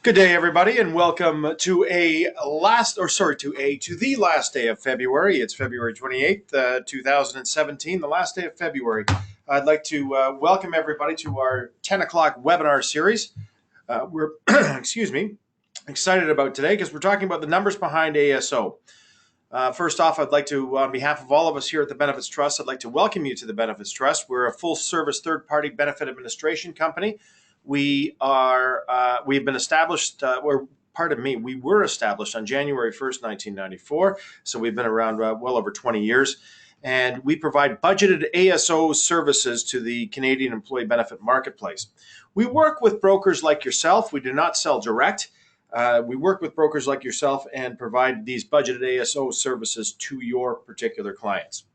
Good day, everybody, and welcome to the last day of February. It's February 28th, 2017, the last day of February. I'd like to welcome everybody to our 10 o'clock webinar series. We're, excuse me, excited about today because we're talking about the numbers behind ASO. First off, I'd like to, on behalf of all of us here at the Benefits Trust, I'd like to welcome you to the Benefits Trust. We're a full-service third-party benefit administration company. We've been established, we were established on January 1st, 1994. So we've been around well over 20 years. And we provide budgeted ASO services to the Canadian employee benefit marketplace. We work with brokers like yourself. We do not sell direct. We work with brokers like yourself and provide these budgeted ASO services to your particular clients.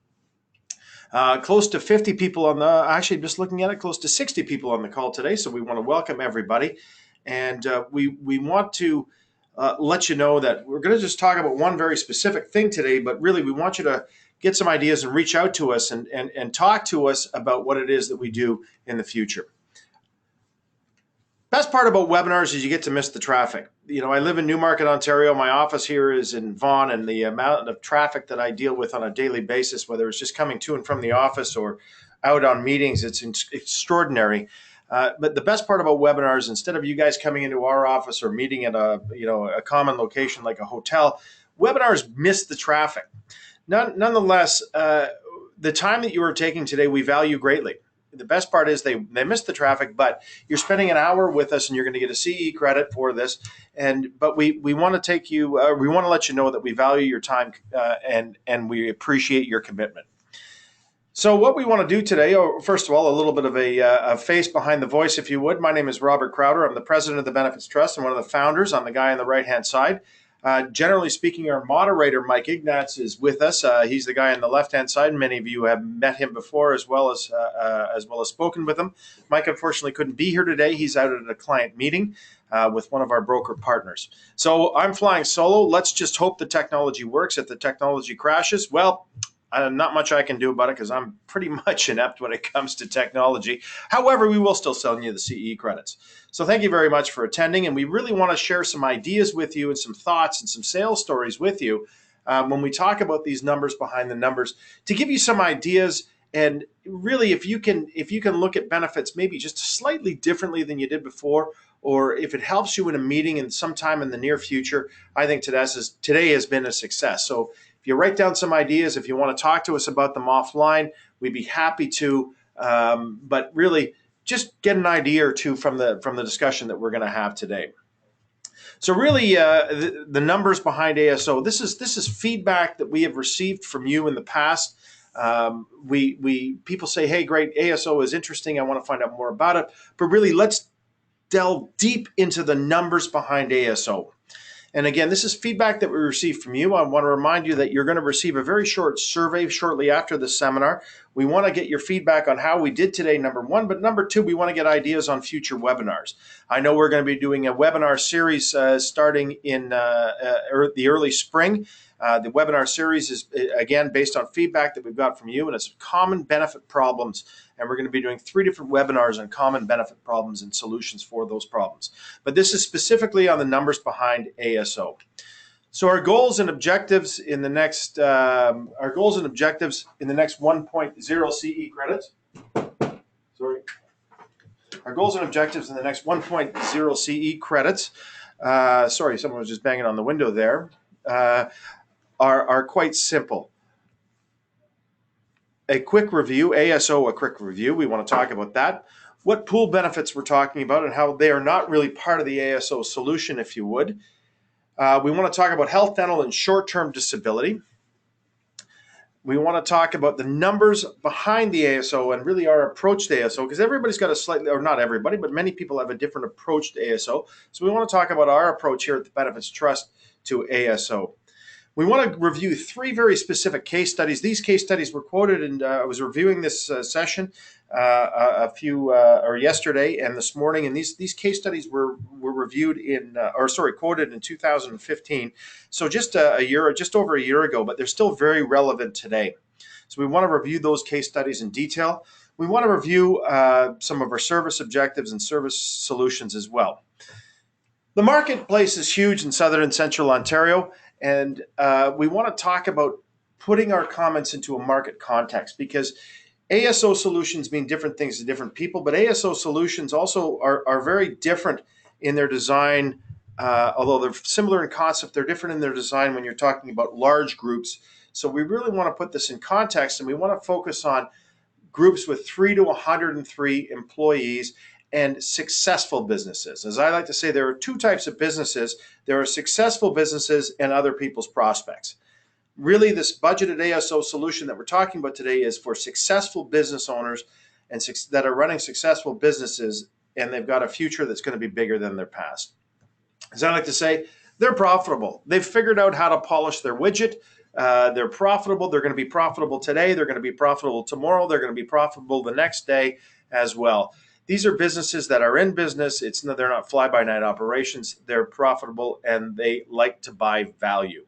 Close to 50 people actually just looking at it, close to 60 people on the call today. So we want to welcome everybody. And we want to let you know that we're going to just talk about one very specific thing today, but really we want you to get some ideas and reach out to us and talk to us about what it is that we do in the future. Best part about webinars is you get to miss the traffic. You know, I live in Newmarket, Ontario. My office here is in Vaughan, and the amount of traffic that I deal with on a daily basis, whether it's just coming to and from the office or out on meetings, it's extraordinary. But the best part about webinars, instead of you guys coming into our office or meeting at a common location like a hotel, webinars miss the traffic. Nonetheless, the time that you are taking today, we value greatly. The best part is they miss the traffic, but you're spending an hour with us and you're going to get a CE credit for this. But we want to take you, we want to let you know that we value your time and we appreciate your commitment. So what we want to do today, first of all, a little bit of a face behind the voice, if you would. My name is Robert Crowder. I'm the president of the Benefits Trust and one of the founders. I'm the guy on the right-hand side. Generally speaking, our moderator, Mike Ignatz, is with us. He's the guy on the left-hand side. Many of you have met him before as well as spoken with him. Mike, unfortunately, couldn't be here today. He's out at a client meeting with one of our broker partners. So I'm flying solo. Let's just hope the technology works. If the technology crashes, well, not much I can do about it because I'm pretty much inept when it comes to technology. However, we will still sell you the CE credits. So thank you very much for attending. And we really want to share some ideas with you and some thoughts and some sales stories with you when we talk about these numbers behind the numbers to give you some ideas. And really, if you can look at benefits maybe just slightly differently than you did before, or if it helps you in a meeting and sometime in the near future, I think today has been a success. So if you write down some ideas, if you want to talk to us about them offline, we'd be happy to. But really, just get an idea or two from the discussion that we're going to have today. So really, the numbers behind ASO. This is feedback that we have received from you in the past. People say, "Hey, great, ASO is interesting. I want to find out more about it." But really, let's delve deep into the numbers behind ASO. And again, this is feedback that we received from you. I want to remind you that you're going to receive a very short survey shortly after the seminar. We want to get your feedback on how we did today, number one. But number two, we want to get ideas on future webinars. I know we're going to be doing a webinar series starting in the early spring. The webinar series is, again, based on feedback that we've got from you, and it's common benefit problems. And we're going to be doing 3 different webinars on common benefit problems and solutions for those problems. But this is specifically on the numbers behind ASO. So our goals and objectives in the next 1.0 CE credits. Sorry. Our goals and objectives in the next 1.0 CE credits. Sorry, someone was just banging on the window there. Are quite simple. A quick review, ASO, a quick review. We want to talk about that. What pool benefits we're talking about and how they are not really part of the ASO solution, if you would. We want to talk about health, dental, and short-term disability. We want to talk about the numbers behind the ASO and really our approach to ASO, because everybody's got a slightly, or not everybody, but many people have a different approach to ASO. So we want to talk about our approach here at the Benefits Trust to ASO. We want to review 3 very specific case studies. These case studies were quoted, and I was reviewing this session yesterday and this morning, and these case studies were reviewed quoted in 2015. So just over a year ago, but they're still very relevant today. So we want to review those case studies in detail. We want to review some of our service objectives and service solutions as well. The marketplace is huge in southern and central Ontario, and we want to talk about putting our comments into a market context because ASO solutions mean different things to different people, but ASO solutions also are very different in their design. Although they're similar in concept, they're different in their design when you're talking about large groups. So we really want to put this in context, and we want to focus on groups with 3 to 103 employees and successful businesses. As I like to say, there are two types of businesses. There are successful businesses and other people's prospects. Really, this budgeted ASO solution that we're talking about today is for successful business owners and that are running successful businesses, and they've got a future that's going to be bigger than their past. As I like to say, they're profitable. They've figured out how to polish their widget. They're profitable. They're going to be profitable today. They're going to be profitable tomorrow. They're going to be profitable the next day as well. These are businesses that are in business. They're not fly-by-night operations. They're profitable, and they like to buy value.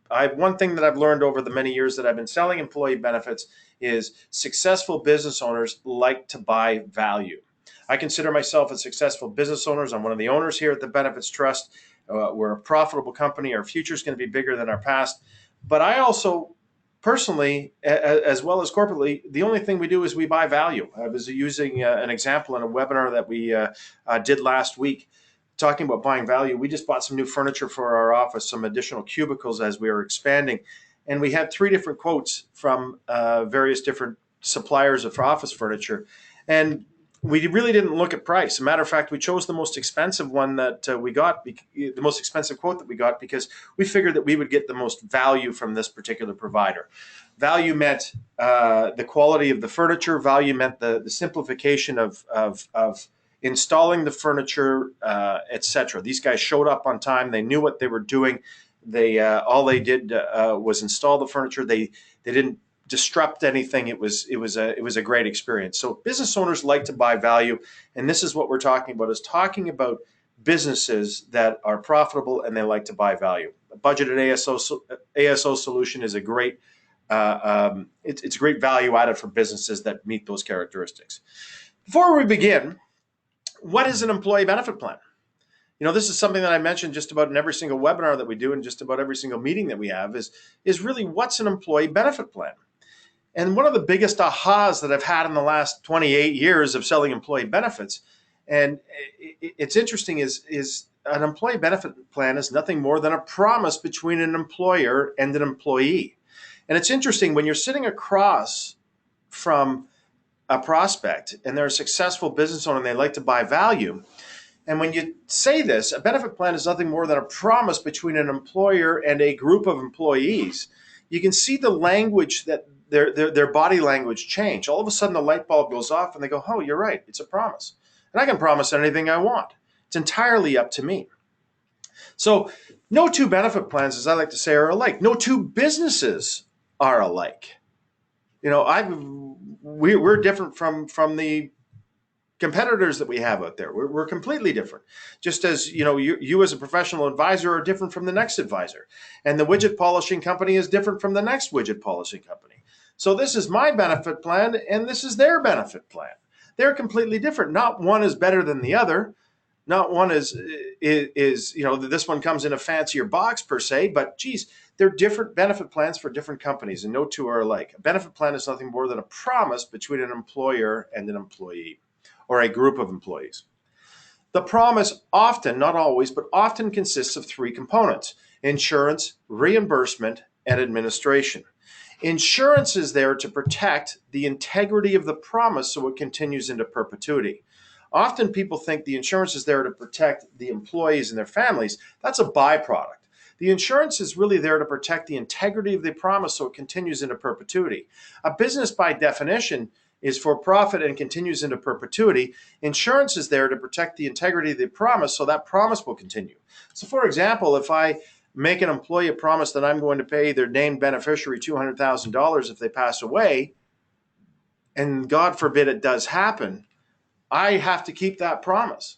One thing that I've learned over the many years that I've been selling employee benefits is successful business owners like to buy value. I consider myself a successful business owner. I'm one of the owners here at the Benefits Trust. We're a profitable company. Our future is going to be bigger than our past. But I also personally, as well as corporately, the only thing we do is we buy value. I was using an example in a webinar that we did last week, talking about buying value. We just bought some new furniture for our office, some additional cubicles as we were expanding. And we had 3 different quotes from various different suppliers of office furniture. And we really didn't look at price. As a matter of fact, we chose the most expensive one that we got, the most expensive quote that we got, because we figured that we would get the most value from this particular provider. Value meant the quality of the furniture. Value meant the simplification of installing the furniture, etc. These guys showed up on time. They knew what they were doing. All they did was install the furniture. They didn't disrupt anything. It was a great experience. So business owners like to buy value, and this is what we're talking about, is talking about businesses that are profitable and they like to buy value. A budgeted ASO solution is a great it's a great value added for businesses that meet those characteristics. Before we begin, what is an employee benefit plan? This is something that I mentioned just about in every single webinar that we do and just about every single meeting that we have is really, what's an employee benefit plan? And one of the biggest ahas that I've had in the last 28 years of selling employee benefits, and it's interesting, is an employee benefit plan is nothing more than a promise between an employer and an employee. And it's interesting, when you're sitting across from a prospect and they're a successful business owner and they like to buy value, and when you say this, a benefit plan is nothing more than a promise between an employer and a group of employees, you can see the language, that their body language change. All of a sudden the light bulb goes off and they go, oh, you're right, it's a promise. And I can promise anything I want. It's entirely up to me. So no two benefit plans, as I like to say, are alike. No two businesses are alike. We're different from the competitors that we have out there. We're completely different. Just as you as a professional advisor are different from the next advisor, and the widget polishing company is different from the next widget polishing company. So this is my benefit plan and this is their benefit plan. They're completely different. Not one is better than the other. Not one is this one comes in a fancier box per se, but geez, they're different benefit plans for different companies, and no two are alike. A benefit plan is nothing more than a promise between an employer and an employee, or a group of employees. The promise often, not always, but often consists of 3 components: insurance, reimbursement, and administration. Insurance is there to protect the integrity of the promise so it continues into perpetuity. Often people think the insurance is there to protect the employees and their families. That's a byproduct. The insurance is really there to protect the integrity of the promise so it continues into perpetuity. A business, by definition, is for profit and continues into perpetuity. Insurance is there to protect the integrity of the promise so that promise will continue. So for example, if I make an employee a promise that I'm going to pay their named beneficiary $200,000 if they pass away, and God forbid it does happen, I have to keep that promise.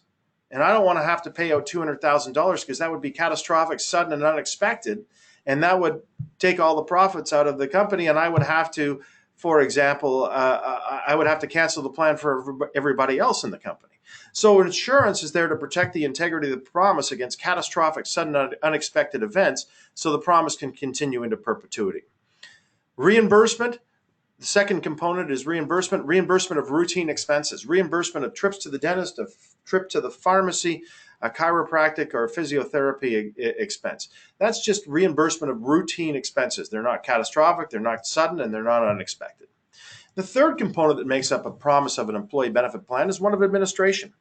And I don't want to have to pay out $200,000 because that would be catastrophic, sudden, and unexpected. And that would take all the profits out of the company. And I would have to, for example, I would have to cancel the plan for everybody else in the company. So insurance is there to protect the integrity of the promise against catastrophic, sudden, unexpected events, so the promise can continue into perpetuity. Reimbursement. The second component is reimbursement of routine expenses, reimbursement of trips to the dentist, a trip to the pharmacy, a chiropractic or a physiotherapy expense. That's just reimbursement of routine expenses. They're not catastrophic, they're not sudden, and they're not unexpected. The third component that makes up a promise of an employee benefit plan is one of administration.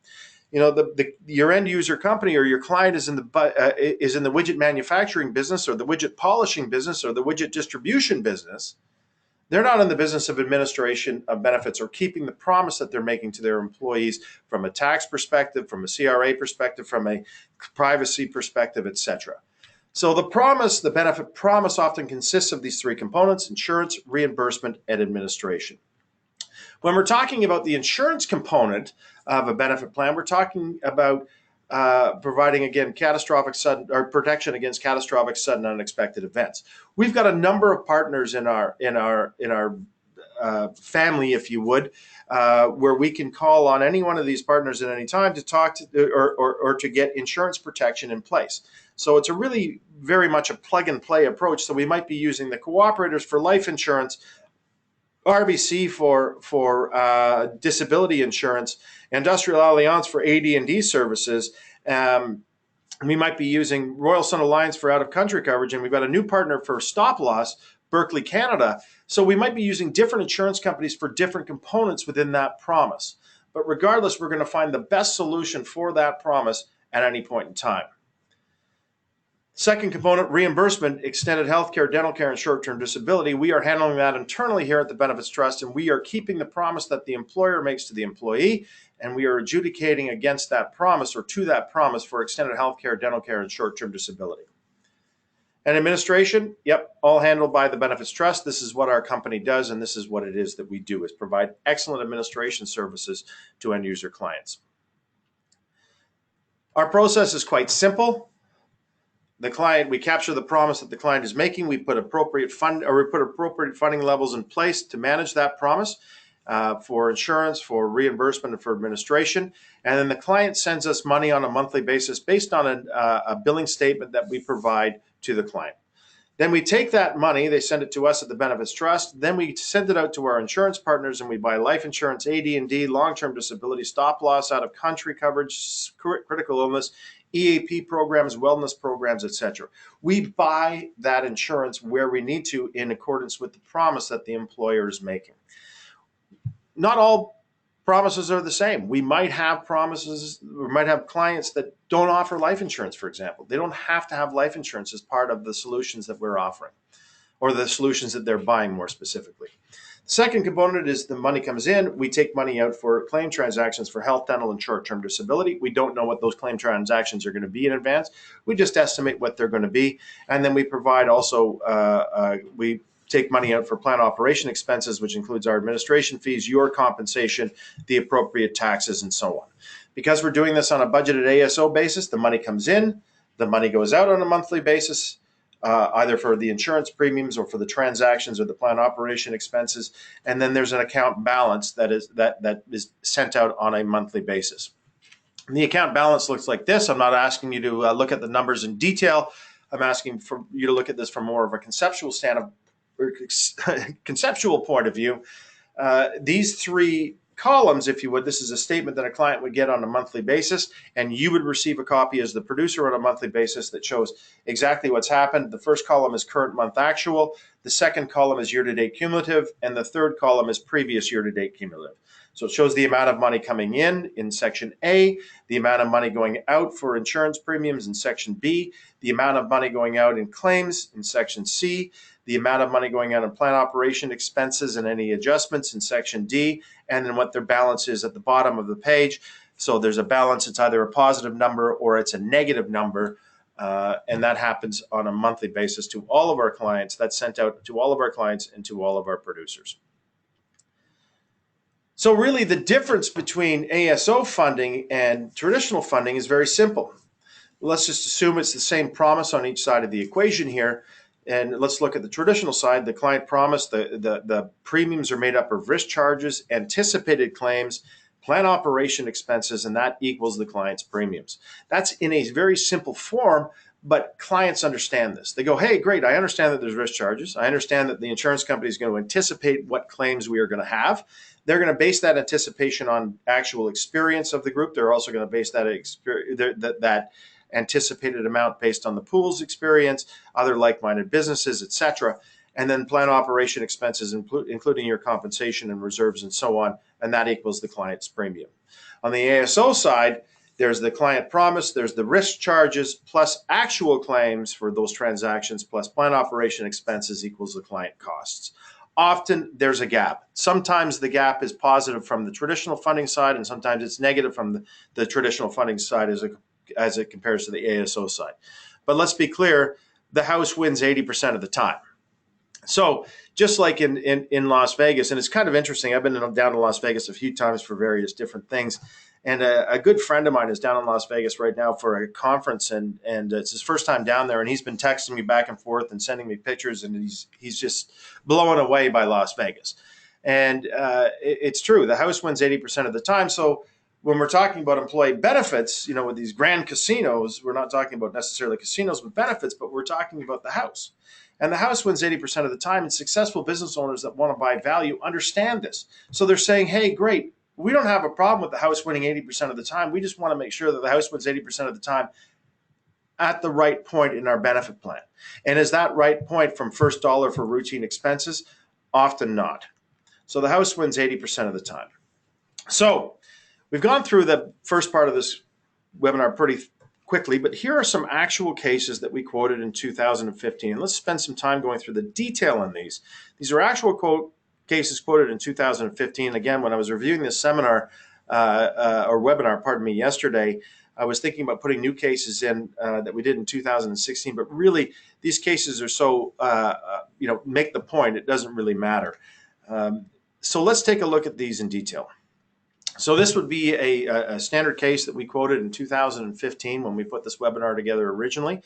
You know, your end user company or your client is in the widget manufacturing business or the widget polishing business or the widget distribution business. They're not in the business of administration of benefits or keeping the promise that they're making to their employees from a tax perspective, from a CRA perspective, from a privacy perspective, etc. So the benefit promise often consists of these three components: insurance, reimbursement, and administration. When we're talking about the insurance component of a benefit plan, we're talking about providing, again, catastrophic sudden or protection against catastrophic sudden unexpected events. We've got a number of partners in our family, if you would, where we can call on any one of these partners at any time to talk to or to get insurance protection in place. So it's a really very much a plug and play approach. So we might be using the cooperators for life insurance, RBC for disability insurance, Industrial Alliance for AD&D services. We might be using Royal Sun Alliance for out-of-country coverage, and we've got a new partner for stop loss, Berkeley, Canada. So we might be using different insurance companies for different components within that promise. But regardless, we're going to find the best solution for that promise at any point in time. Second component, reimbursement, extended health care, dental care, and short-term disability. We are handling that internally here at the Benefits Trust, and we are keeping the promise that the employer makes to the employee, and we are adjudicating against that promise or to that promise for extended health care, dental care, and short-term disability. And administration, yep, all handled by the Benefits Trust. This is what our company does, and this is what it is that we do, is provide excellent administration services to end-user clients. Our process is quite simple. The client, we capture the promise that the client is making. We put appropriate funding levels in place to manage that promise for insurance, for reimbursement, and for administration. And then the client sends us money on a monthly basis based on a billing statement that we provide to the client. Then we take that money, they send it to us at the Benefits Trust. Then we send it out to our insurance partners, and we buy life insurance, AD&D, long-term disability, stop loss, out-of-country coverage, critical illness, EAP programs, wellness programs, etc. We buy that insurance where we need to in accordance with the promise that the employer is making. Not all promises are the same. We might have promises, we might have clients that don't offer life insurance, for example. They don't have to have life insurance as part of the solutions that we're offering, or the solutions that they're buying more specifically. The second component is the money comes in. We take money out for claim transactions for health, dental, and short-term disability. We don't know what those claim transactions are going to be in advance. We just estimate what they're going to be. And then we provide also, we take money out for plan operation expenses, which includes our administration fees, your compensation, the appropriate taxes, and so on. Because we're doing this on a budgeted ASO basis, the money comes in, the money goes out on a monthly basis, either for the insurance premiums or for the transactions or the plan operation expenses. And then there's an account balance that is sent out on a monthly basis. And the account balance looks like this. I'm not asking you to look at the numbers in detail. I'm asking for you to look at this from more of a conceptual point of view. These three columns, if you would, this is a statement that a client would get on a monthly basis, and you would receive a copy as the producer on a monthly basis that shows exactly what's happened. The first column is current month actual, the second column is year-to-date cumulative, and the third column is previous year-to-date cumulative. So it shows the amount of money coming in section A, the amount of money going out for insurance premiums in section B, the amount of money going out in claims in section C, the amount of money going out in plan operation expenses and any adjustments in section D, and then what their balance is at the bottom of the page. So there's a balance, it's either a positive number or it's a negative number, and that happens on a monthly basis to all of our clients. That's sent out to all of our clients and to all of our producers. So really the difference between ASO funding and traditional funding is very simple. Let's just assume it's the same promise on each side of the equation here. And let's look at the traditional side. The client promise, the premiums are made up of risk charges, anticipated claims, plan operation expenses, and that equals the client's premiums. That's in a very simple form, but clients understand this. They go, hey, great, I understand that there's risk charges. I understand that the insurance company is going to anticipate what claims we are going to have. They're going to base that anticipation on actual experience of the group. They're also going to base that anticipated amount based on the pool's experience, other like-minded businesses, etc. And then plan operation expenses, including your compensation and reserves and so on, and that equals the client's premium. On the ASO side, there's the client promise, there's the risk charges, plus actual claims for those transactions, plus plan operation expenses equals the client costs. Often there's a gap. Sometimes the gap is positive from the traditional funding side, and sometimes it's negative from the traditional funding side as it compares to the ASO side. But let's be clear, the house wins 80% of the time. So just like in Las Vegas, and it's kind of interesting, I've been down to Las Vegas a few times for various different things. And a good friend of mine is down in Las Vegas right now for a conference, and it's his first time down there. And he's been texting me back and forth and sending me pictures, and he's just blown away by Las Vegas. And it's true, the house wins 80% of the time. So when we're talking about employee benefits, with these grand casinos, we're not talking about necessarily casinos with benefits, but we're talking about the house. And the house wins 80% of the time, and successful business owners that want to buy value understand this. So they're saying, hey, great, we don't have a problem with the house winning 80% of the time. We just want to make sure that the house wins 80% of the time at the right point in our benefit plan. And is that right point from first dollar for routine expenses? Often not. So the house wins 80% of the time. So we've gone through the first part of this webinar pretty quickly, but here are some actual cases that we quoted in 2015. And let's spend some time going through the detail on these. These are actual cases quoted in 2015. Again, when I was reviewing this seminar or webinar, yesterday, I was thinking about putting new cases in that we did in 2016, but really these cases are so, make the point, it doesn't really matter. So let's take a look at these in detail. So this would be a standard case that we quoted in 2015 when we put this webinar together originally.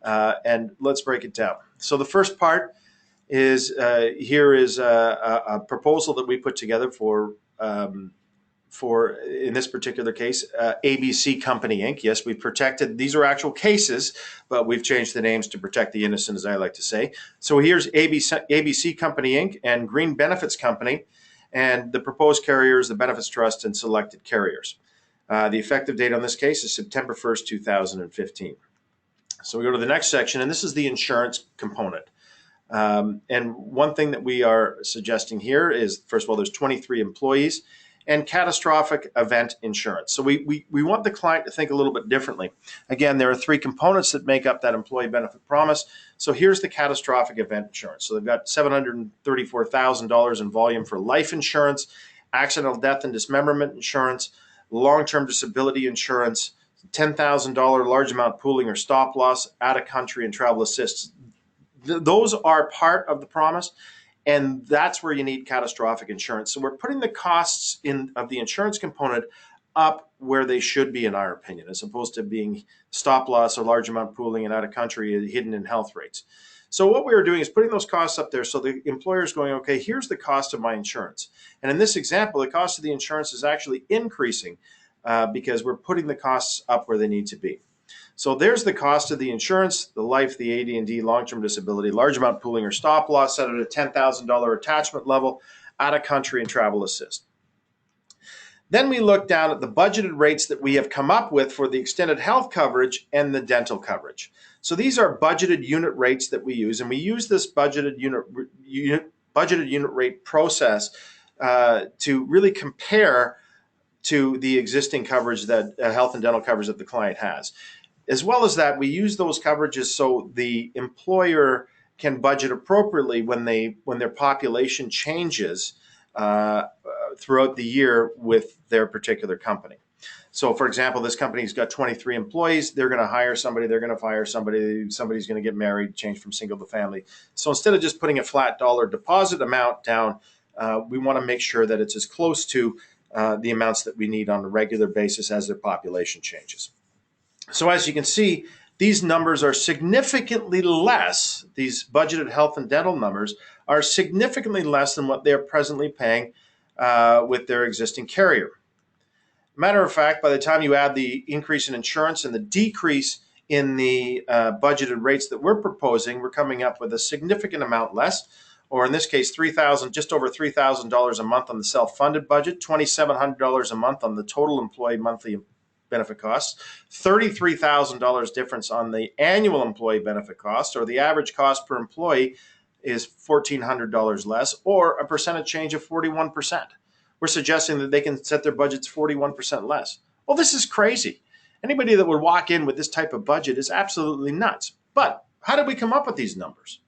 And let's break it down. So the first part is here is a proposal that we put together for in this particular case, ABC Company Inc. Yes, we protected, these are actual cases, but we've changed the names to protect the innocent, as I like to say. So here's ABC Company Inc. and Green Benefits Company. And the proposed carriers, the Benefits Trust, and selected carriers. The effective date on this case is September 1st, 2015. So we go to the next section, and this is the insurance component. And one thing that we are suggesting here is, first of all, there's 23 employees and catastrophic event insurance. So we want the client to think a little bit differently. Again, there are three components that make up that employee benefit promise. So here's the catastrophic event insurance. So they've got $734,000 in volume for life insurance, accidental death and dismemberment insurance, long-term disability insurance, $10,000 large amount pooling or stop loss, out of country, and travel assist. Those are part of the promise. And that's where you need catastrophic insurance. So we're putting the costs of the insurance component up where they should be, in our opinion, as opposed to being stop loss or large amount pooling and out of country hidden in health rates. So what we are doing is putting those costs up there so the employer is going, okay, here's the cost of my insurance. And in this example, the cost of the insurance is actually increasing because we're putting the costs up where they need to be. So there's the cost of the insurance, the life, the AD&D, long-term disability, large amount pooling or stop loss set at a $10,000 attachment level, out of country, and travel assist. Then we look down at the budgeted rates that we have come up with for the extended health coverage and the dental coverage. So these are budgeted unit rates that we use, and we use this budgeted unit rate process to really compare to the existing coverage that health and dental coverage that the client has. As well as that, we use those coverages so the employer can budget appropriately when their population changes throughout the year with their particular company. So, for example, this company's got 23 employees. They're going to hire somebody. They're going to fire somebody. Somebody's going to get married, change from single to family. So instead of just putting a flat dollar deposit amount down, we want to make sure that it's as close to the amounts that we need on a regular basis as their population changes. So as you can see, these numbers are significantly less, these budgeted health and dental numbers are significantly less than what they're presently paying with their existing carrier. Matter of fact, by the time you add the increase in insurance and the decrease in the budgeted rates that we're proposing, we're coming up with a significant amount less, or in this case, just over $3,000 a month on the self-funded budget, $2,700 a month on the total employee monthly benefit costs, $33,000 difference on the annual employee benefit cost, or the average cost per employee is $1,400 less, or a percentage change of 41%. We're suggesting that they can set their budgets 41% less. Well, this is crazy. Anybody that would walk in with this type of budget is absolutely nuts. But how did we come up with these numbers?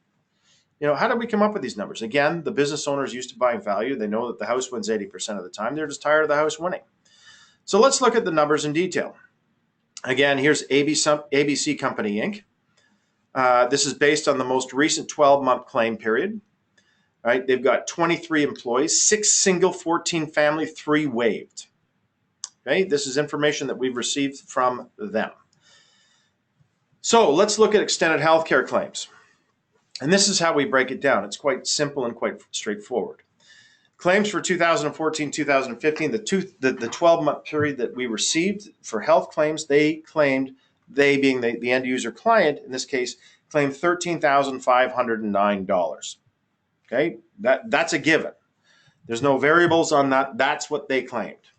How did we come up with these numbers? Again, the business owners used to buying value. They know that the house wins 80% of the time. They're just tired of the house winning. So let's look at the numbers in detail. Again, here's ABC Company Inc. This is based on the most recent 12-month claim period. Right? They've got 23 employees, 6 single, 14 family, 3 waived. Okay, this is information that we've received from them. So let's look at extended healthcare claims. And this is how we break it down. It's quite simple and quite straightforward. Claims for 2014, 2015, the 12-month period that we received for health claims, they being the end user client, in this case, claimed $13,509. Okay, that's a given. There's no variables on that. That's what they claimed.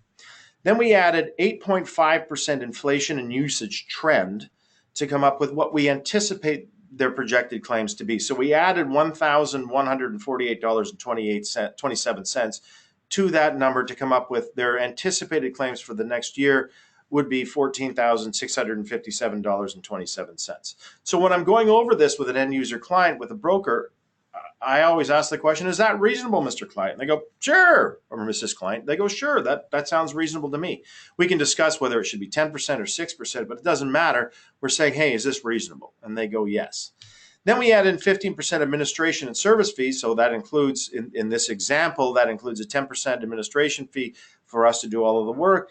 Then we added 8.5% inflation and usage trend to come up with what we anticipate their projected claims to be. So we added $1,148.27 to that number to come up with their anticipated claims for the next year would be $14,657.27. So when I'm going over this with an end user client, with a broker, I always ask the question, is that reasonable, Mr. Client? And they go, sure. Or Mrs. Client, they go, sure, that sounds reasonable to me. We can discuss whether it should be 10% or 6%, but it doesn't matter. We're saying, hey, is this reasonable? And they go, yes. Then we add in 15% administration and service fees. So that includes, in this example, that includes a 10% administration fee for us to do all of the work.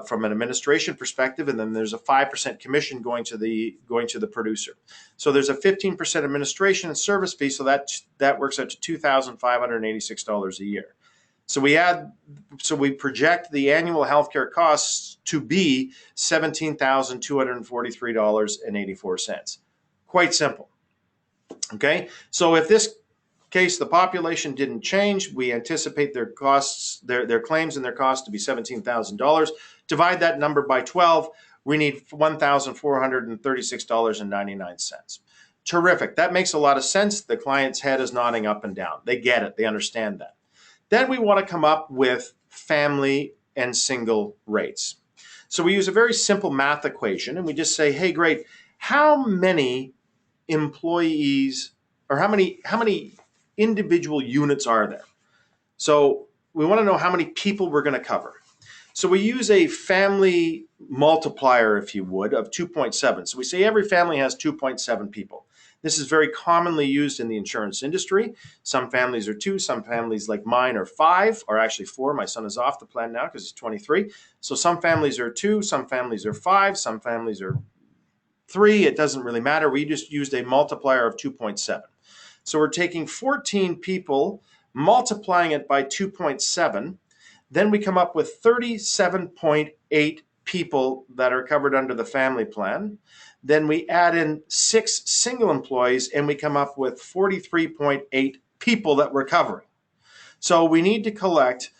From an administration perspective, and then there's a 5% commission going to the producer. So there's a 15% administration and service fee, so that works out to $2,586 a year. So we project the annual healthcare costs to be $17,243.84. Quite simple. Okay, so if this case the population didn't change, we anticipate their costs, their claims and their costs to be $17,000. Divide that number by 12, we need $1,436.99. Terrific. That makes a lot of sense. The client's head is nodding up and down. They get it. They understand that. Then we want to come up with family and single rates. So we use a very simple math equation, and we just say, hey, great, how many employees, or how many individual units are there? So we want to know how many people we're going to cover. So we use a family multiplier, if you would, of 2.7. So we say every family has 2.7 people. This is very commonly used in the insurance industry. Some families are 2, some families like mine are 5, or actually 4. My son is off the plan now because he's 23. So some families are 2, some families are 5, some families are 3. It doesn't really matter. We just used a multiplier of 2.7. So we're taking 14 people, multiplying it by 2.7. Then we come up with 37.8 people that are covered under the family plan. Then we add in 6 single employees, and we come up with 43.8 people that we're covering. So we need to collect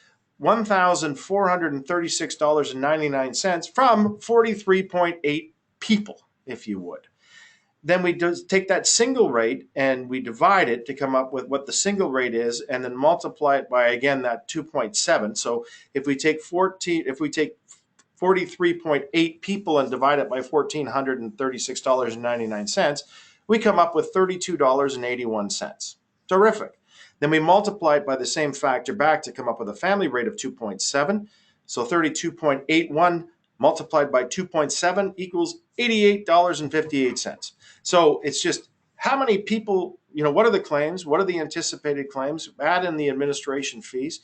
$1,436.99 from 43.8 people, if you would. Then we take that single rate and we divide it to come up with what the single rate is, and then multiply it by, again, that 2.7. So if we take 43.8 people and divide it by $1,436.99, we come up with $32.81. Terrific. Then we multiply it by the same factor back to come up with a family rate of 2.7. So 32.81 multiplied by 2.7 equals $88.58. So it's just how many people, what are the claims? What are the anticipated claims? Add in the administration fees,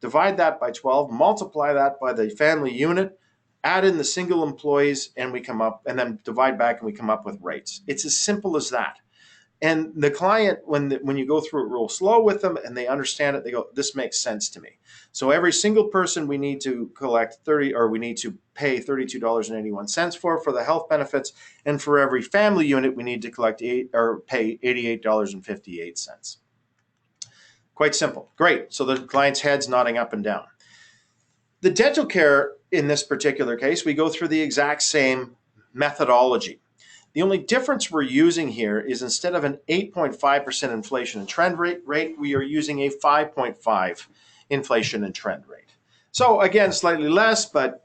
divide that by 12, multiply that by the family unit, add in the single employees, and we come up, and then divide back and we come up with rates. It's as simple as that. And the client, when you go through it real slow with them and they understand it, they go, this makes sense to me. So every single person we need to collect we need to pay $32.81 for the health benefits. And for every family unit, we need to pay $88.58. Quite simple. Great. So the client's head's nodding up and down. The dental care, in this particular case, we go through the exact same methodology. The only difference we're using here is instead of an 8.5% inflation and trend rate, we are using a 5.5 inflation and trend rate. So again, slightly less, but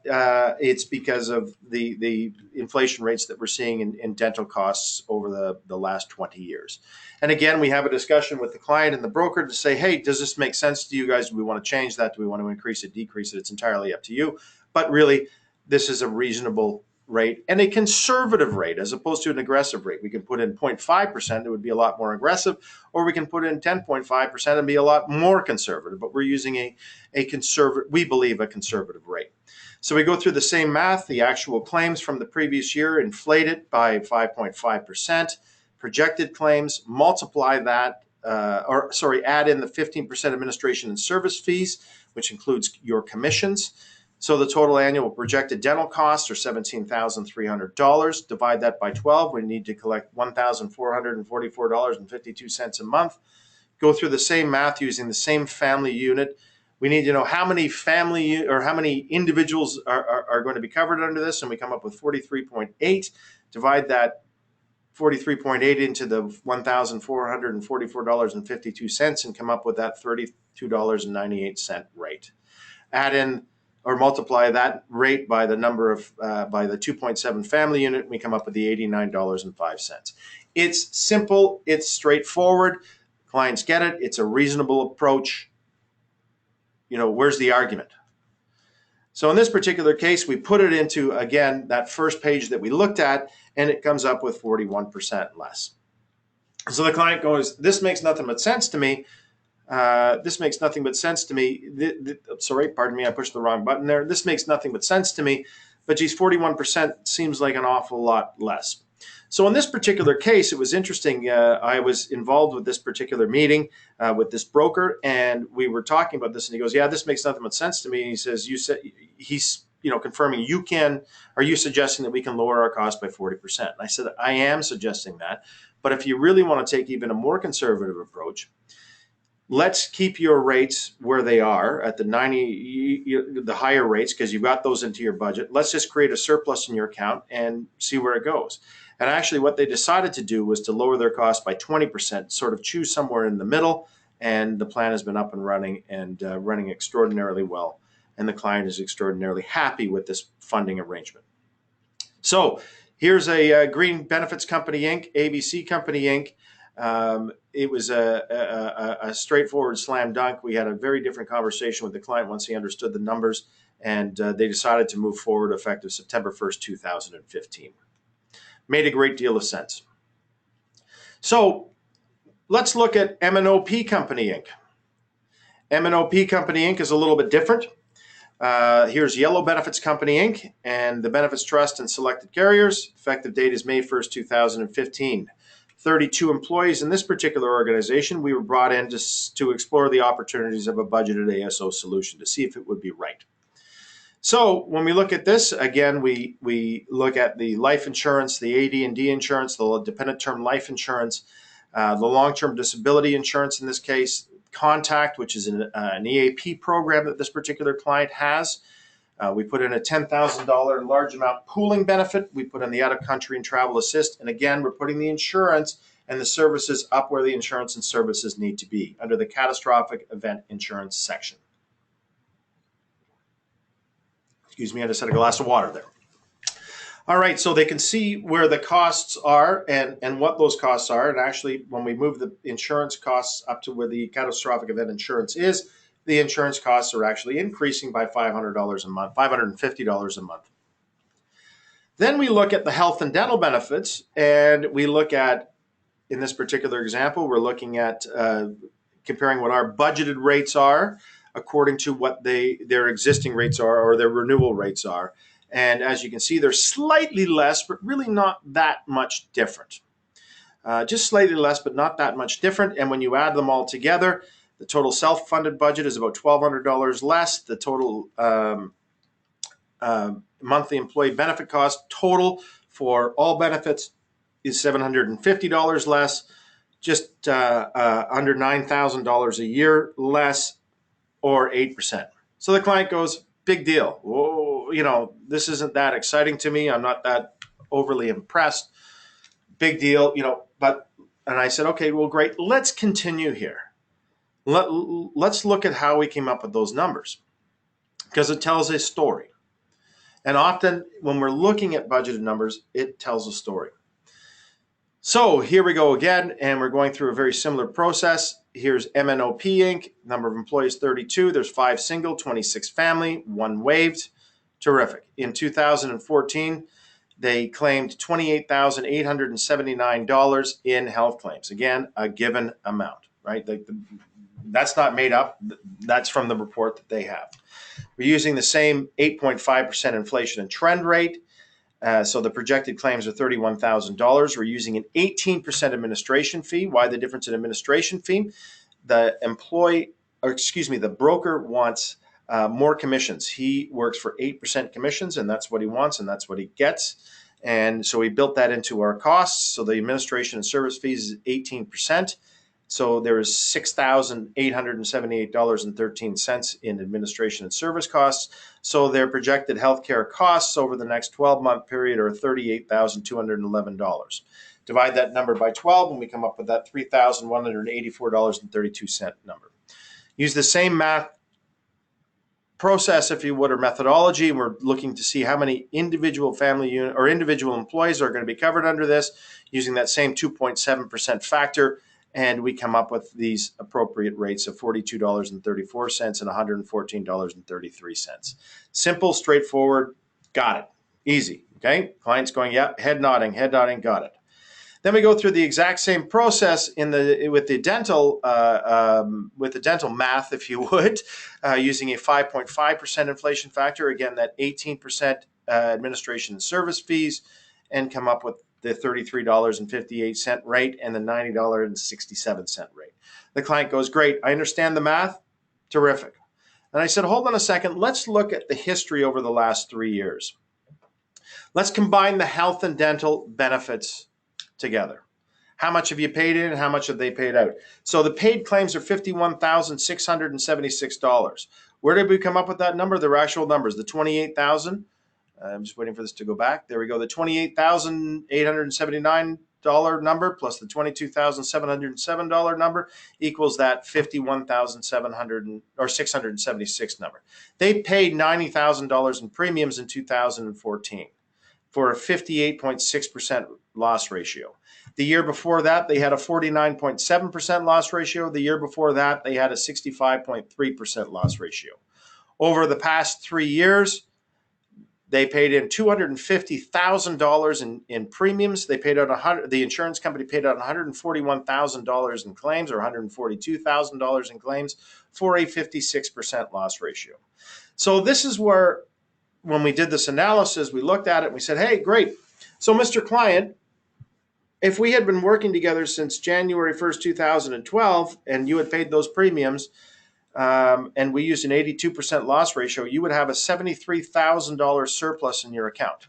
it's because of the inflation rates that we're seeing in dental costs over the last 20 years. And again, we have a discussion with the client and the broker to say, hey, does this make sense to you guys? Do we want to change that? Do we want to increase it, decrease it? It's entirely up to you. But really, this is a reasonable rate and a conservative rate as opposed to an aggressive rate. We can put in 0.5%, it would be a lot more aggressive, or we can put in 10.5% and be a lot more conservative, but we're using a conservative, we believe, a conservative rate. So we go through the same math, the actual claims from the previous year inflated by 5.5%, projected claims, multiply that, add in the 15% administration and service fees, which includes your commissions. So the total annual projected dental costs are $17,300. Divide that by 12. We need to collect $1,444.52 a month. Go through the same math using the same family unit. We need to know how many how many individuals are going to be covered under this, and we come up with 43.8. Divide that 43.8 into the $1,444.52 and come up with that $32.98 rate. Add in or multiply that rate by the number of by the 2.7 family unit, and we come up with the $89.05. It's simple, it's straightforward. Clients get it. It's a reasonable approach. You know, where's the argument? So in this particular case, we put it into, again, that first page that we looked at, and it comes up with 41% less. So the client goes, this makes nothing but sense to me. This makes nothing but sense to me. Sorry, pardon me, I pushed the wrong button there. This makes nothing but sense to me, but geez, 41% seems like an awful lot less. So in this particular case, it was interesting. I was involved with this particular meeting with this broker, and we were talking about this, and he goes, yeah, this makes nothing but sense to me. And he says, he's confirming are you suggesting that we can lower our cost by 40%? And I said, I am suggesting that, but if you really want to take even a more conservative approach, let's keep your rates where they are at the higher rates, because you've got those into your budget. Let's just create a surplus in your account and see where it goes. And actually what they decided to do was to lower their cost by 20%, sort of choose somewhere in the middle. And the plan has been up and running and running extraordinarily well. And the client is extraordinarily happy with this funding arrangement. So here's a Green Benefits Company, Inc., ABC Company, Inc. It was a straightforward slam dunk. We had a very different conversation with the client once he understood the numbers, and they decided to move forward effective September 1st, 2015. Made a great deal of sense. So let's look at M&OP Company, Inc. M&OP Company, Inc. is a little bit different. Here's Yellow Benefits Company, Inc. and the Benefits Trust and Selected Carriers. Effective date is May 1st, 2015. 32 employees in this particular organization. We were brought in to explore the opportunities of a budgeted ASO solution to see if it would be right. So when we look at this, again, we look at the life insurance, the AD&D insurance, the dependent term life insurance, the long-term disability insurance in this case, Contact, which is an EAP program that this particular client has. We put in a $10,000 large amount pooling benefit. We put in the out-of-country and travel assist. And again, we're putting the insurance and the services up where the insurance and services need to be, under the catastrophic event insurance section. Excuse me, I just had a glass of water there. All right, so they can see where the costs are and what those costs are. And actually, when we move the insurance costs up to where the catastrophic event insurance is, the insurance costs are actually increasing by $500 a month, $550 a month. Then we look at the health and dental benefits, and we look at, in this particular example, we're looking at comparing what our budgeted rates are according to what their existing rates are or their renewal rates are. And as you can see, they're slightly less, but really not that much different. just slightly less, but not that much different. And when you add them all together, the total self-funded budget is about $1,200 less. The total monthly employee benefit cost total for all benefits is $750 less, just under $9,000 a year less, or 8%. So the client goes, big deal. Whoa, this isn't that exciting to me. I'm not that overly impressed. Big deal, and I said, okay, well, great. Let's continue here. Let's look at how we came up with those numbers, because it tells a story. And often when we're looking at budgeted numbers, it tells a story. So here we go again, and we're going through a very similar process. Here's MNOP Inc. Number of employees 32. There's 5 single, 26 family, 1 waived. Terrific. In 2014, they claimed $28,879 in health claims. Again, a given amount, right? That's not made up. That's from the report that they have. We're using the same 8.5% inflation and trend rate. So the projected claims are $31,000. We're using an 18% administration fee. Why the difference in administration fee? The broker wants more commissions. He works for 8% commissions, and that's what he wants, and that's what he gets. And so we built that into our costs. So the administration and service fees is 18%. So there is $6,878.13 in administration and service costs. So their projected healthcare costs over the next 12-month period are $38,211. Divide that number by 12, and we come up with that $3,184.32 number. Use the same math process, if you would, or methodology. We're looking to see how many individual family unit or individual employees are going to be covered under this, using that same 2.7% factor. And we come up with these appropriate rates of $42.34 and $114.33. Simple, straightforward, got it. Easy, okay? Client's going, yeah, head nodding, got it. Then we go through the exact same process with the dental math, if you would, using a 5.5% inflation factor. Again, that 18% administration and service fees, and come up with the $33.58 rate and the $90.67 rate. The client goes, great, I understand the math, terrific. And I said, hold on a second, let's look at the history over the last 3 years. Let's combine the health and dental benefits together. How much have you paid in and how much have they paid out? So the paid claims are $51,676. Where did we come up with that number? The actual numbers, the $28,000. I'm just waiting for this to go back. There we go. The $28,879 number plus the $22,707 number equals that $51,676 number. They paid $90,000 in premiums in 2014 for a 58.6% loss ratio. The year before that, they had a 49.7% loss ratio. The year before that, they had a 65.3% loss ratio. Over the past 3 years, they paid in $250,000 in premiums. They paid out the insurance company paid out $141,000 in claims, or $142,000 in claims, for a 56% loss ratio. So this is where, when we did this analysis, we looked at it and we said, hey, great. So Mr. Client, if we had been working together since January 1st, 2012, and you had paid those premiums, and we used an 82% loss ratio, you would have a $73,000 surplus in your account.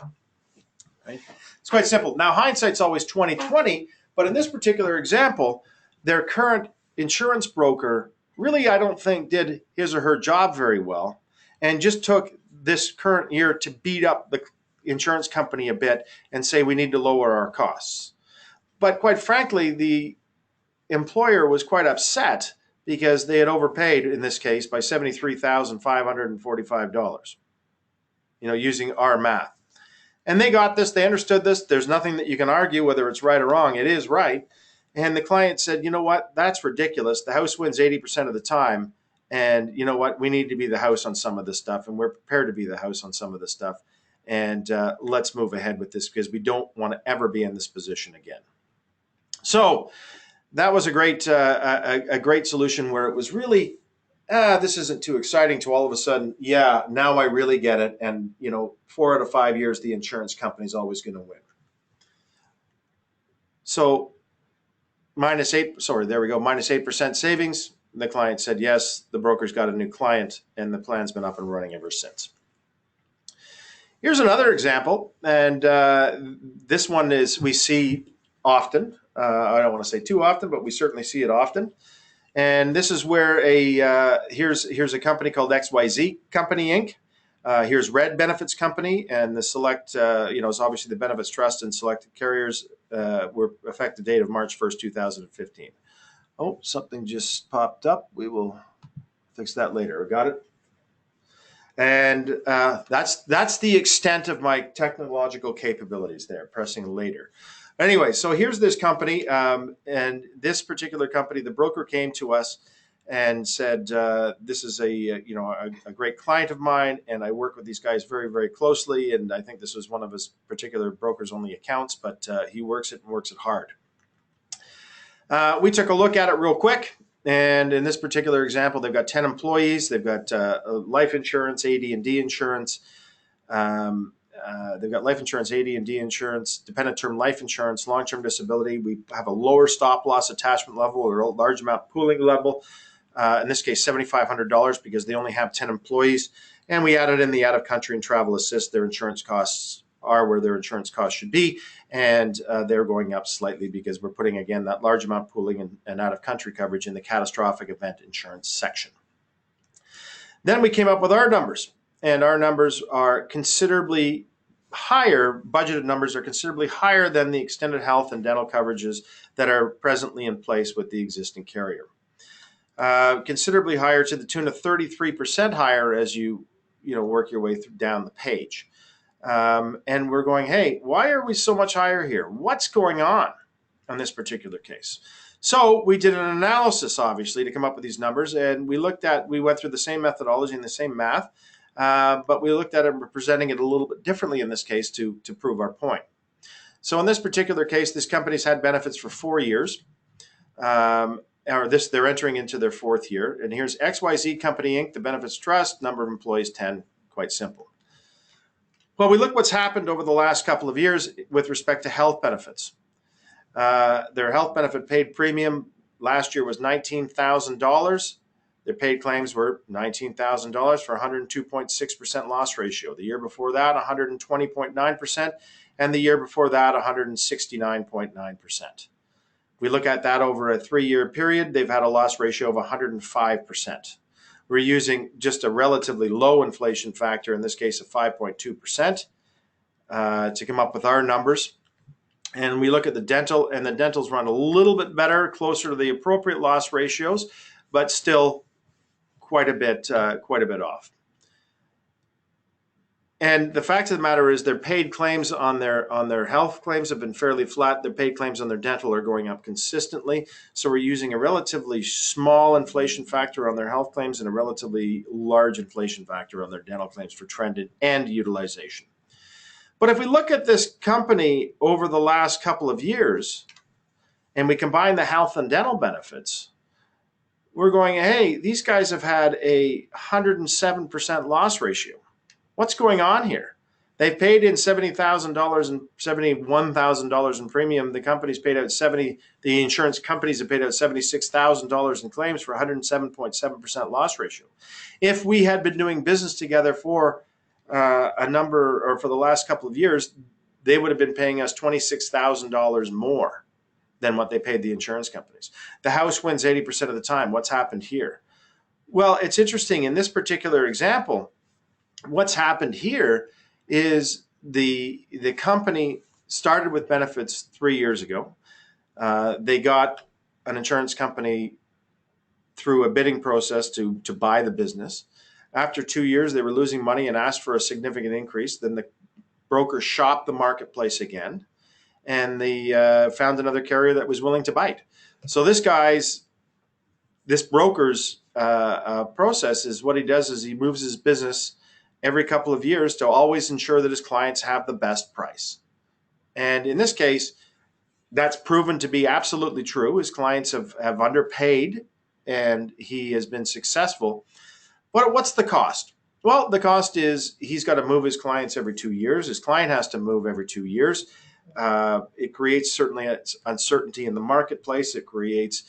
Right? It's quite simple. Now, hindsight's always 20/20, but in this particular example, their current insurance broker really, I don't think, did his or her job very well, and just took this current year to beat up the insurance company a bit and say we need to lower our costs. But quite frankly, the employer was quite upset because they had overpaid, in this case, by $73,545, using our math. And they got this, they understood this. There's nothing that you can argue whether it's right or wrong. It is right. And the client said, you know what, that's ridiculous. The house wins 80% of the time. And you know what, we need to be the house on some of this stuff. And we're prepared to be the house on some of this stuff. And let's move ahead with this, because we don't want to ever be in this position again. So that was a great solution, where it was really, this isn't too exciting, to all of a sudden, yeah, now I really get it. And, 4 out of 5 years, the insurance company is always going to win. So -8% savings. The client said yes, the broker's got a new client, and the plan's been up and running ever since. Here's another example, and this one is we see often. I don't want to say too often, but we certainly see it often. And this is where here's a company called XYZ Company Inc. Here's Red Benefits Company, and the select, is obviously the Benefits Trust and selected carriers were effective date of March 1st, 2015. Oh, something just popped up. We will fix that later. Got it? And that's the extent of my technological capabilities there, pressing later. Anyway, so here's this company, and this particular company, the broker came to us and said, this is a great client of mine, and I work with these guys very, very closely, and I think this was one of his particular brokers only accounts, but he works it and works it hard. We took a look at it real quick. And in this particular example, they've got 10 employees. They've got life insurance, AD&D insurance. They've got life insurance, AD&D insurance, dependent term life insurance, long-term disability. We have a lower stop loss attachment level or a large amount pooling level. In this case, $7,500 because they only have 10 employees. And we added in the out-of-country and travel assist. Their insurance costs are where their insurance costs should be, and they're going up slightly because we're putting, again, that large amount pooling and out-of-country coverage in the catastrophic event insurance section. Then we came up with our numbers, and our numbers are considerably higher. Budgeted numbers are considerably higher than the extended health and dental coverages that are presently in place with the existing carrier. Considerably higher to the tune of 33% higher as you work your way down the page. And we're going, hey, why are we so much higher here? What's going on this particular case? So we did an analysis, obviously, to come up with these numbers, and we went through the same methodology and the same math, but we looked at it and we're presenting it a little bit differently in this case to prove our point. So in this particular case, this company's had benefits for 4 years. They're entering into their 4th year. And here's XYZ Company Inc., the Benefits Trust, number of employees 10, quite simple. Well, we look what's happened over the last couple of years with respect to health benefits. Their health benefit paid premium last year was $19,000. Their paid claims were $19,000 for 102.6% loss ratio. The year before that, 120.9%, and the year before that, 169.9%. We look at that over a 3-year period, they've had a loss ratio of 105%. We're using just a relatively low inflation factor, in this case of 5.2%, to come up with our numbers. And we look at the dental, and the dentals run a little bit better, closer to the appropriate loss ratios, but still quite a bit off. And the fact of the matter is their paid claims on their health claims have been fairly flat. Their paid claims on their dental are going up consistently. So we're using a relatively small inflation factor on their health claims and a relatively large inflation factor on their dental claims for trend and utilization. But if we look at this company over the last couple of years and we combine the health and dental benefits, we're going, hey, these guys have had a 107% loss ratio. What's going on here? They've paid in $70,000 and $71,000 in premium. The company's paid out the insurance companies have paid out $76,000 in claims for 107.7% loss ratio. If we had been doing business together for for the last couple of years, they would have been paying us $26,000 more than what they paid the insurance companies. The house wins 80% of the time. What's happened here? Well, it's interesting. In this particular example, what's happened here is the company started with benefits 3 years ago. They got an insurance company through a bidding process to buy the business. After 2 years, they were losing money and asked for a significant increase. Then the broker shopped the marketplace again, and they found another carrier that was willing to bite. So this broker's process is what he does is he moves his business every couple of years to always ensure that his clients have the best price. And in this case, that's proven to be absolutely true. His clients have underpaid and he has been successful. But what's the cost? Well, the cost is he's got to move his clients every 2 years. His client has to move every 2 years. It creates certainly uncertainty in the marketplace. It creates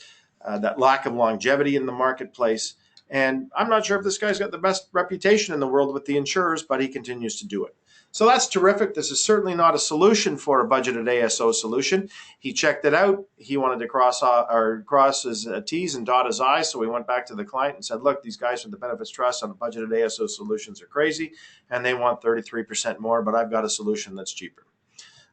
that lack of longevity in the marketplace. And I'm not sure if this guy's got the best reputation in the world with the insurers, but he continues to do it. So that's terrific. This is certainly not a solution for a budgeted ASO solution. He checked it out. He wanted to cross his T's and dot his I's. So we went back to the client and said, look, these guys from the Benefits Trust on the budgeted ASO solutions are crazy, and they want 33% more, but I've got a solution that's cheaper.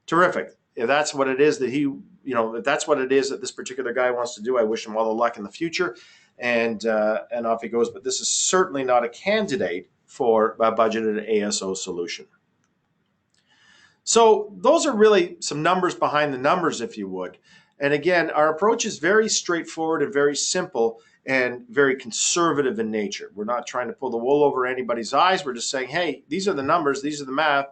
Terrific. If that's what it is that if that's what it is that this particular guy wants to do, I wish him all the luck in the future. And off he goes. But this is certainly not a candidate for a budgeted ASO solution. So those are really some numbers behind the numbers, if you would. And again, our approach is very straightforward and very simple and very conservative in nature. We're not trying to pull the wool over anybody's eyes. We're just saying, hey, these are the numbers, these are the math.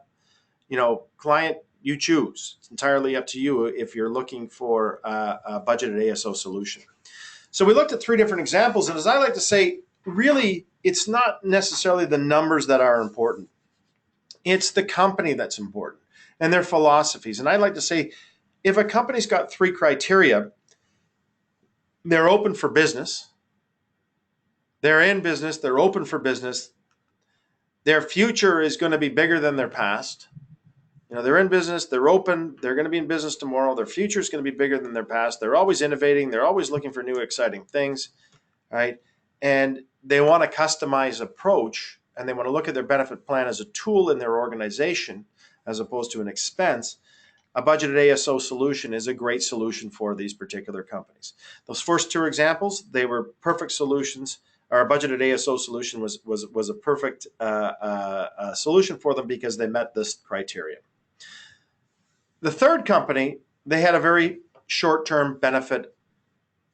Client, you choose. It's entirely up to you if you're looking for a budgeted ASO solution. So we looked at 3 different examples, and as I like to say, really, it's not necessarily the numbers that are important. It's the company that's important and their philosophies. And I like to say, if a company's got 3 criteria, they're open for business, they're in business, they're open for business, their future is going to be bigger than their past. They're in business, they're open, they're going to be in business tomorrow. Their future is going to be bigger than their past. They're always innovating. They're always looking for new, exciting things, right? And they want a customized approach, and they want to look at their benefit plan as a tool in their organization as opposed to an expense. A budgeted ASO solution is a great solution for these particular companies. Those first 2 examples, they were perfect solutions. Our budgeted ASO solution was a perfect solution for them because they met this criteria. The third company, they had a very short-term benefit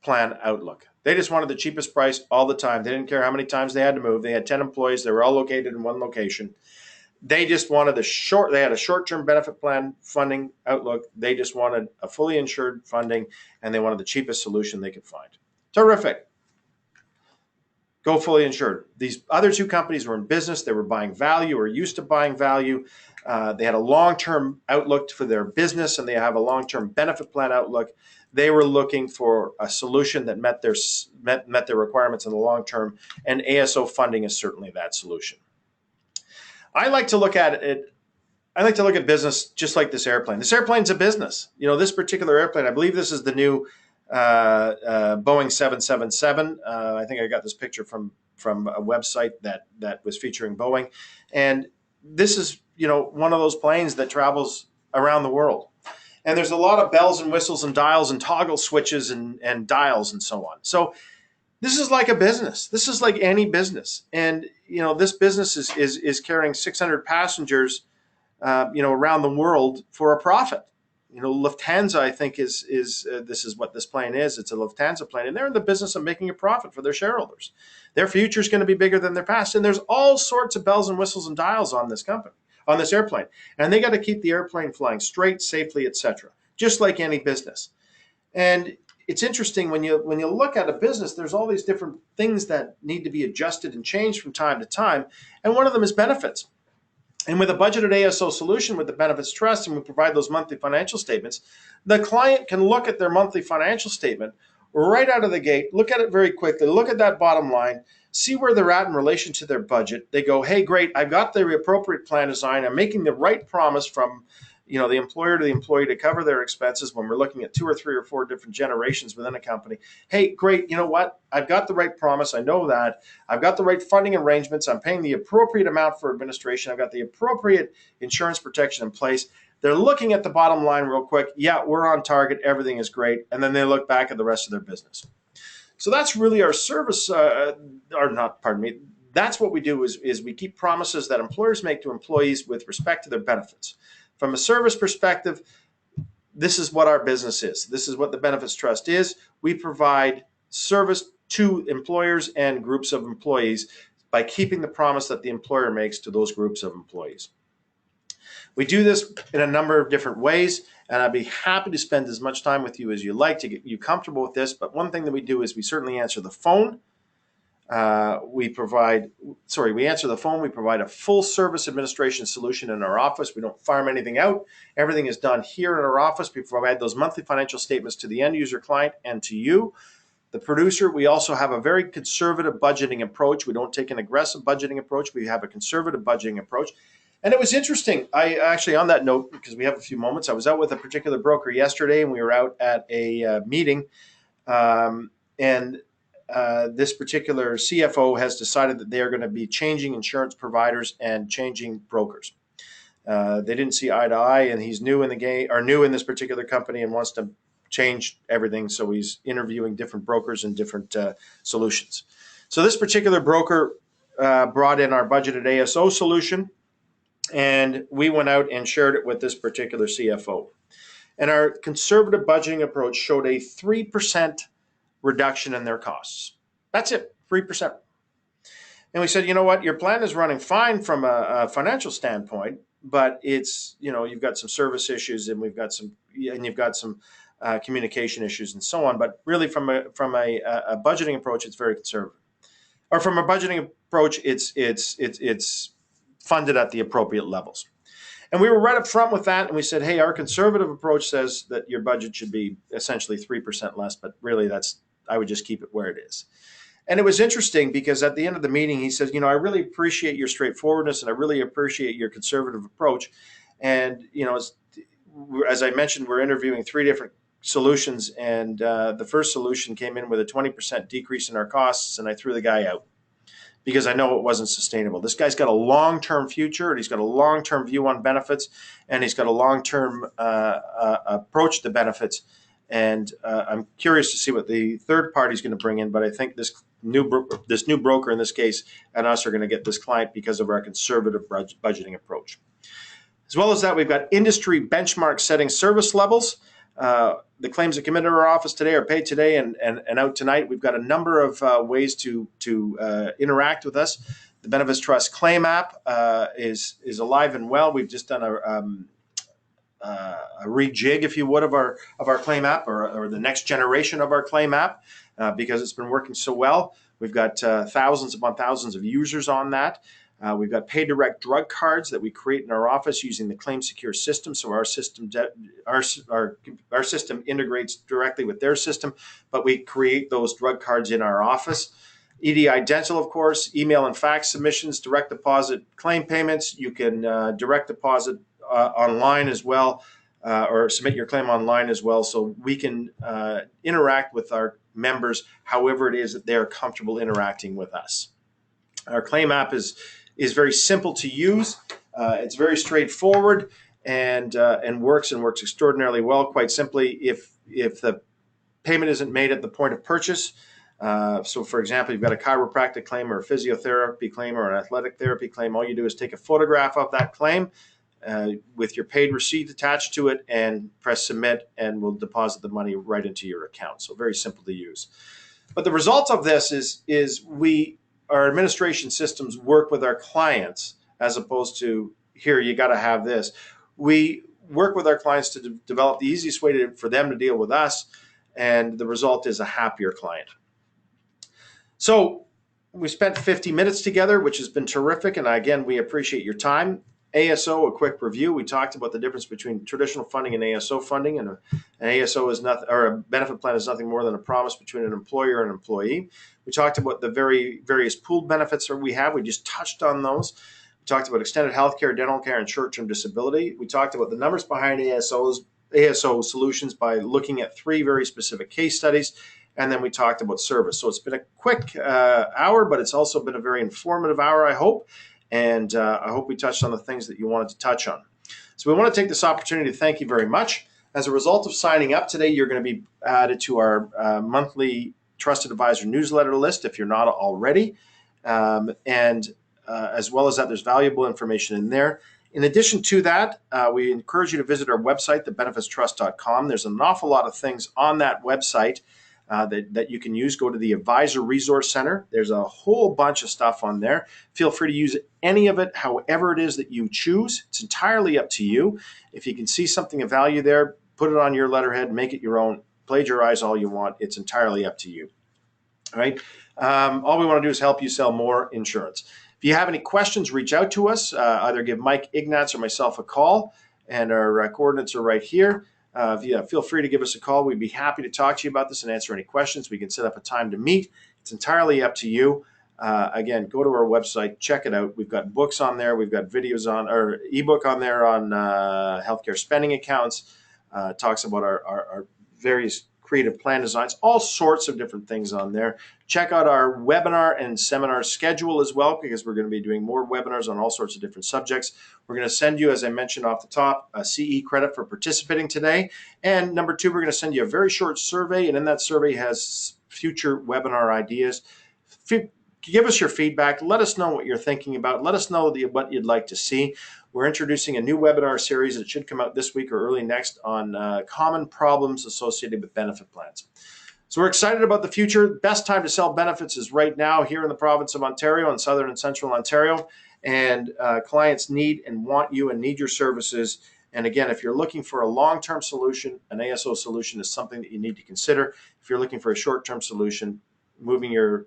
plan outlook. They just wanted the cheapest price all the time. They didn't care how many times they had to move. They had 10 employees. They were all located in one location. They just wanted they had a short-term benefit plan funding outlook. They just wanted a fully insured funding, and they wanted the cheapest solution they could find. Terrific. Go fully insured. These other 2 companies were in business. They were buying value or used to buying value. They had a long-term outlook for their business, and they have a long-term benefit plan outlook. They were looking for a solution that met their requirements in the long term, and ASO funding is certainly that solution. I like to look at business just like this airplane. This airplane's a business. This particular airplane, I believe this is the new Boeing 777. I think I got this picture from a website that was featuring Boeing. And this is, one of those planes that travels around the world. And there's a lot of bells and whistles and dials and toggle switches and dials and so on. So this is like a business. This is like any business. And, this business is carrying 600 passengers, around the world for a profit. Lufthansa, I think, is this is what this plane is. It's a Lufthansa plane, and they're in the business of making a profit for their shareholders. Their future is going to be bigger than their past, and there's all sorts of bells and whistles and dials on this airplane, and they got to keep the airplane flying straight, safely, etc. Just like any business. And it's interesting when you look at a business, there's all these different things that need to be adjusted and changed from time to time, and one of them is benefits. And with a budgeted ASO solution with the Benefits Trust, and we provide those monthly financial statements, the client can look at their monthly financial statement right out of the gate, look at it very quickly, look at that bottom line, see where they're at in relation to their budget. They go, hey, great, I've got the appropriate plan design. I'm making the right promise from the employer to the employee to cover their expenses when we're looking at 2 or 3 or 4 different generations within a company. Hey, great, you know what? I've got the right promise. I know that. I've got the right funding arrangements. I'm paying the appropriate amount for administration. I've got the appropriate insurance protection in place. They're looking at the bottom line real quick. Yeah, we're on target. Everything is great. And then they look back at the rest of their business. So that's really our service, that's what we do is we keep promises that employers make to employees with respect to their benefits. From a service perspective, this is what our business is. This is what the Benefits Trust is. We provide service to employers and groups of employees by keeping the promise that the employer makes to those groups of employees. We do this in a number of different ways, and I'd be happy to spend as much time with you as you like to get you comfortable with this. But one thing that we do is we certainly answer the phone. We answer the phone. We provide a full service administration solution in our office. We don't farm anything out. Everything is done here in our office. We provide those monthly financial statements to the end user client and to you, the producer. We also have a very conservative budgeting approach. We don't take an aggressive budgeting approach. We have a conservative budgeting approach. And it was interesting. I actually, on that note, because we have a few moments, I was out with a particular broker yesterday, and we were out at a meeting. And this particular CFO has decided that they are going to be changing insurance providers and changing brokers. They didn't see eye to eye, and he's new in the game, or new in this particular company, and wants to change everything. So he's interviewing different brokers and different solutions. So this particular broker brought in our budgeted ASO solution, and we went out and shared it with this particular CFO. And our conservative budgeting approach showed a 3% reduction in their costs. That's it, 3%. And we said, you know what, your plan is running fine from a financial standpoint, but it's, you've got some service issues, and you've got some communication issues and so on. But really, from a budgeting approach, it's very conservative. Or from a budgeting approach, it's funded at the appropriate levels. And we were right up front with that, and we said, hey, our conservative approach says that your budget should be essentially 3% less, but really I would just keep it where it is. And it was interesting because at the end of the meeting, he says, I really appreciate your straightforwardness, and I really appreciate your conservative approach. And, as I mentioned, we're interviewing 3 different solutions, and the first solution came in with a 20% decrease in our costs, and I threw the guy out because I know it wasn't sustainable. This guy's got a long-term future, and he's got a long-term view on benefits, and he's got a long-term approach to benefits. And I'm curious to see what the third party is going to bring in, but I think this new broker in this case and us are going to get this client because of our conservative budgeting approach. As well as that, we've got industry benchmark setting service levels. The claims that come into our office today are paid today and out tonight. We've got a number of ways to interact with us. The Benefits Trust claim app is alive and well. We've just done a rejig, if you would, of our claim app, or the next generation of our claim app, because it's been working so well. We've got thousands upon thousands of users on that. We've got pay direct drug cards that we create in our office using the Claim Secure system. So our system integrates directly with their system, but we create those drug cards in our office. EDI Dental, of course, email and fax submissions, direct deposit claim payments. You can direct deposit online as well, or submit your claim online as well. So we can interact with our members however it is that they're comfortable interacting with us. Our claim app is very simple to use. It's very straightforward and works extraordinarily well. Quite simply, if the payment isn't made at the point of purchase, so for example, you've got a chiropractic claim or a physiotherapy claim or an athletic therapy claim, all you do is take a photograph of that claim with your paid receipt attached to it and press submit, and we'll deposit the money right into your account. So very simple to use. But the result of this is our administration systems work with our clients as opposed to, here, you got to have this. We work with our clients to develop the easiest way for them to deal with us, and the result is a happier client. So we spent 50 minutes together, which has been terrific, and again, we appreciate your time. ASO, a quick review. We talked about the difference between traditional funding and ASO funding, and an ASO is nothing, or a benefit plan is nothing more than a promise between an employer and an employee. We talked about the various pooled benefits that we have. We just touched on those. We talked about extended health care, dental care, and short-term disability. We talked about the numbers behind ASO solutions by looking at 3 very specific case studies. And then we talked about service. So it's been a quick hour, but it's also been a very informative hour, I hope. And I hope we touched on the things that you wanted to touch on. So we want to take this opportunity to thank you very much. As a result of signing up today, you're going to be added to our monthly Trusted Advisor newsletter list if you're not already. As well as that, there's valuable information in there. In addition to that, we encourage you to visit our website, thebenefitstrust.com. There's an awful lot of things on that website that you can use. Go to the Advisor Resource Center. There's a whole bunch of stuff on there. Feel free to use any of it, however it is that you choose. It's entirely up to you. If you can see something of value there, put it on your letterhead, make it your own, plagiarize all you want. It's entirely up to you. All right. All we want to do is help you sell more insurance. If you have any questions, reach out to us. Either give Mike Ignatz or myself a call, and our coordinates are right here. Feel free to give us a call. We'd be happy to talk to you about this and answer any questions. We can set up a time to meet. It's entirely up to you. Again, go to our website, check it out. We've got books on there. We've got videos on, or ebook on there on healthcare spending accounts. Talks about our various creative plan designs, all sorts of different things on there. Check out our webinar and seminar schedule as well, because we're going to be doing more webinars on all sorts of different subjects. We're going to send you, as I mentioned off the top, a CE credit for participating today. And number two, we're going to send you a very short survey, and in that survey has future webinar ideas. Give us your feedback. Let us know what you're thinking about. Let us know what you'd like to see. We're introducing a new webinar series that should come out this week or early next on common problems associated with benefit plans. So we're excited about the future. Best time to sell benefits is right now here in the province of Ontario and southern and central Ontario. And clients need and want you and need your services. And again, if you're looking for a long-term solution, an ASO solution is something that you need to consider. If you're looking for a short-term solution, moving your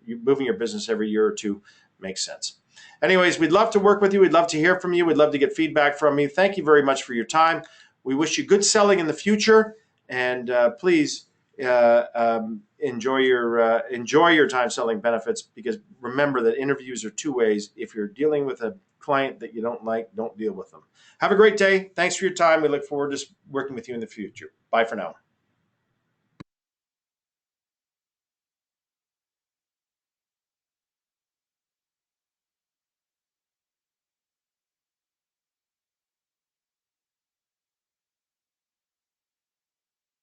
business every year or two makes sense. Anyways, we'd love to work with you. We'd love to hear from you. We'd love to get feedback from you. Thank you very much for your time. We wish you good selling in the future, and please enjoy your time selling benefits, because remember that interviews are two ways. If you're dealing with a client that you don't like, don't deal with them. Have a great day. Thanks for your time. We look forward to working with you in the future. Bye for now.